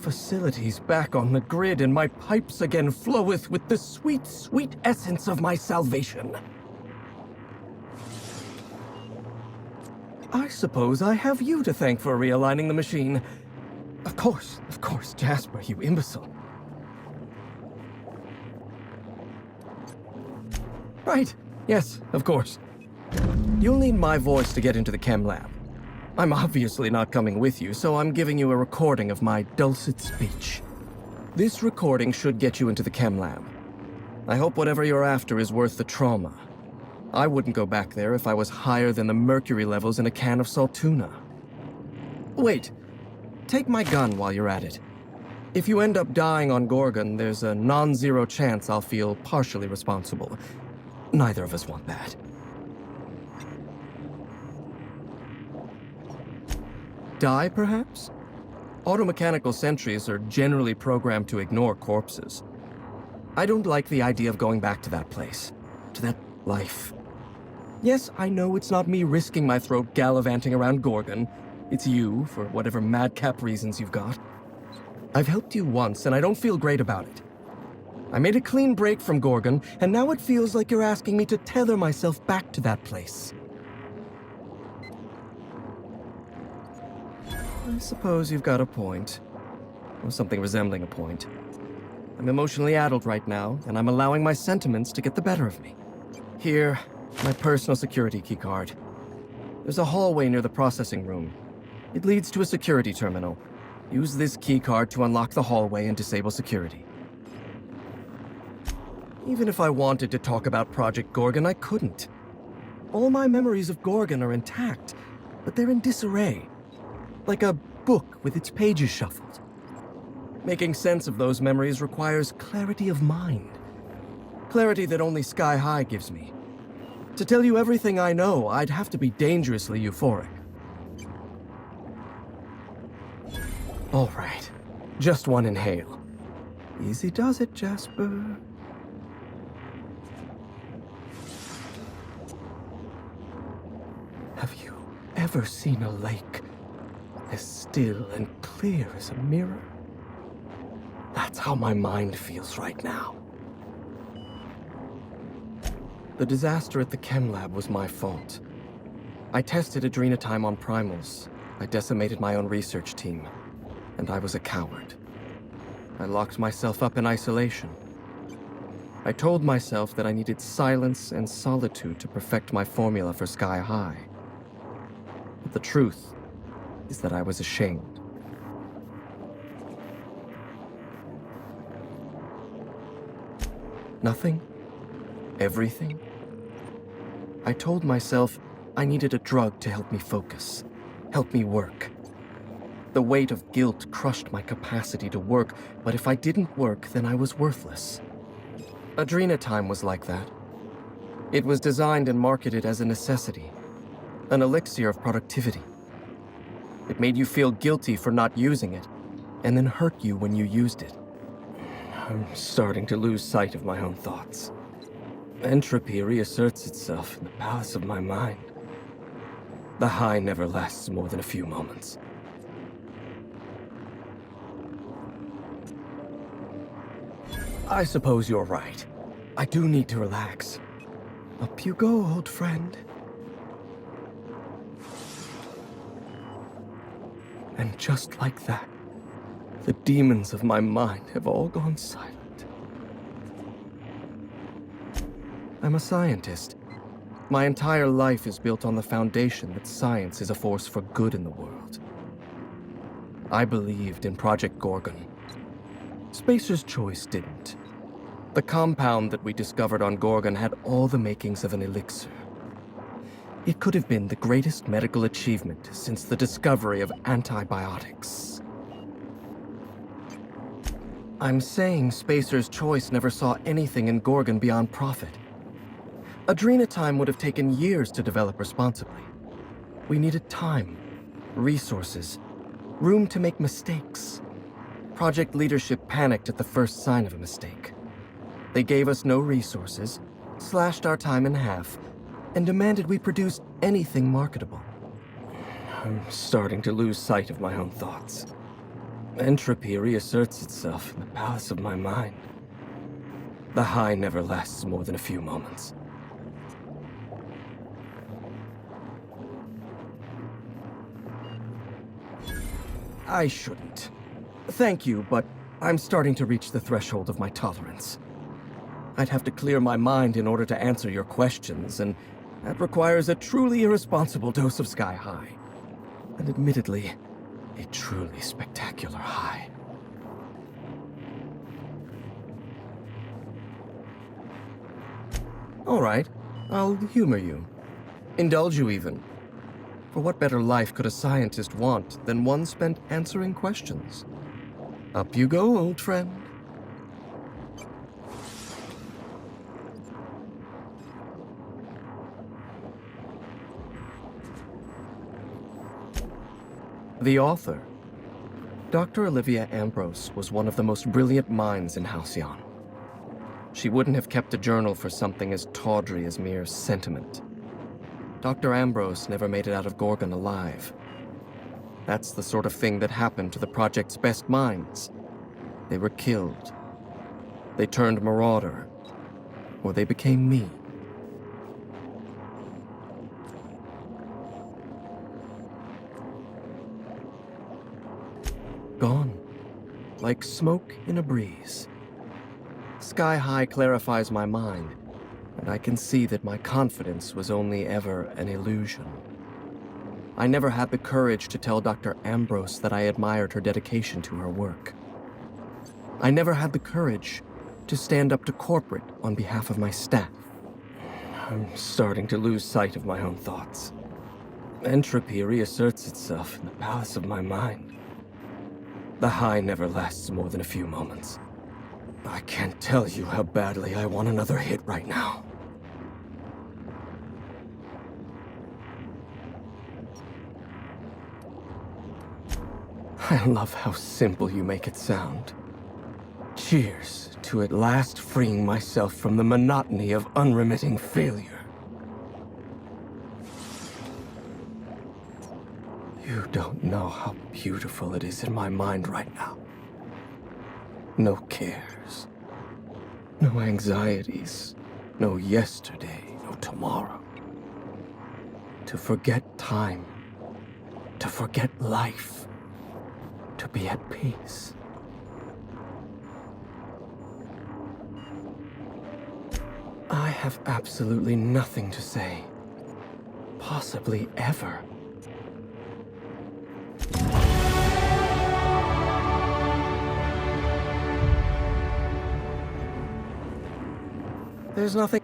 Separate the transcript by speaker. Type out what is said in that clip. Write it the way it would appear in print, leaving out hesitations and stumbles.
Speaker 1: facilities back on the grid, and my pipes again floweth with the sweet, sweet essence of my salvation. I suppose I have you to thank for realigning the machine. Of course, Jasper, you imbecile. Right, yes, of course. You'll need my voice to get into the chem lab. I'm obviously not coming with you, so I'm giving you a recording of my dulcet speech. This recording should get you into the chem lab. I hope whatever you're after is worth the trauma. I wouldn't go back there if I was higher than the mercury levels in a can of salt tuna. Wait, take my gun while you're at it. If you end up dying on Gorgon, there's a non-zero chance I'll feel partially responsible. Neither of us want that. Die, perhaps? Automechanical sentries are generally programmed to ignore corpses. I don't like the idea of going back to that place, to that life. Yes, I know it's not me risking my throat gallivanting around Gorgon. It's you, for whatever madcap reasons you've got. I've helped you once, and I don't feel great about it. I made a clean break from Gorgon, and now it feels like you're asking me to tether myself back to that place. I suppose you've got a point. Or something resembling a point. I'm emotionally addled right now, and I'm allowing my sentiments to get the better of me. Here, my personal security keycard. There's a hallway near the processing room. It leads to a security terminal. Use this keycard to unlock the hallway and disable security. Even if I wanted to talk about Project Gorgon, I couldn't. All my memories of Gorgon are intact, but they're in disarray. Like a book with its pages shuffled. Making sense of those memories requires clarity of mind. Clarity that only Sky High gives me. To tell you everything I know, I'd have to be dangerously euphoric. All right, just one inhale. Easy does it, Jasper. Have you ever seen a lake as still and clear as a mirror? That's how my mind feels right now. The disaster at the chem lab was my fault. I tested adrenatime on primals. I decimated my own research team. And I was a coward. I locked myself up in isolation. I told myself that I needed silence and solitude to perfect my formula for Sky High. But the truth is that I was ashamed. Nothing? Everything? I told myself I needed a drug to help me focus, help me work. The weight of guilt crushed my capacity to work, but if I didn't work, then I was worthless. Adrenatime was like that. It was designed and marketed as a necessity, an elixir of productivity. It made you feel guilty for not using it, and then hurt you when you used it. I'm starting to lose sight of my own thoughts. Entropy reasserts itself in the palace of my mind. The high never lasts more than a few moments. I suppose you're right. I do need to relax. Up you go, old friend. And just like that, the demons of my mind have all gone silent. I'm a scientist. My entire life is built on the foundation that science is a force for good in the world. I believed in Project Gorgon. Spacer's Choice didn't. The compound that we discovered on Gorgon had all the makings of an elixir. It could have been the greatest medical achievement since the discovery of antibiotics. I'm saying Spacer's Choice never saw anything in Gorgon beyond profit. Adrenatime would have taken years to develop responsibly. We needed time, resources, room to make mistakes. Project leadership panicked at the first sign of a mistake. They gave us no resources, slashed our time in half, and demanded we produce anything marketable. I'm starting to lose sight of my own thoughts. Entropy reasserts itself in the palace of my mind. The high never lasts more than a few moments. I shouldn't. Thank you, but I'm starting to reach the threshold of my tolerance. I'd have to clear my mind in order to answer your questions, and that requires a truly irresponsible dose of Sky High. And admittedly, a truly spectacular high. All right, I'll humor you. Indulge you even. For what better life could a scientist want than one spent answering questions? Up you go, old friend. The author, Dr. Olivia Ambrose, was one of the most brilliant minds in Halcyon. She wouldn't have kept a journal for something as tawdry as mere sentiment. Dr. Ambrose never made it out of Gorgon alive. That's the sort of thing that happened to the project's best minds. They were killed. They turned marauder. Or they became me. Gone. Like smoke in a breeze. Sky High clarifies my mind, and I can see that my confidence was only ever an illusion. I never had the courage to tell Dr. Ambrose that I admired her dedication to her work. I never had the courage to stand up to corporate on behalf of my staff. I'm starting to lose sight of my own thoughts. Entropy reasserts itself in the palace of my mind. The high never lasts more than a few moments. I can't tell you how badly I want another hit right now. I love how simple you make it sound. Cheers to at last freeing myself from the monotony of unremitting failure. You don't know how beautiful it is in my mind right now. No cares. No anxieties. No yesterday, no tomorrow. To forget time. To forget life. To be at peace. I have absolutely nothing to say. Possibly ever. There's nothing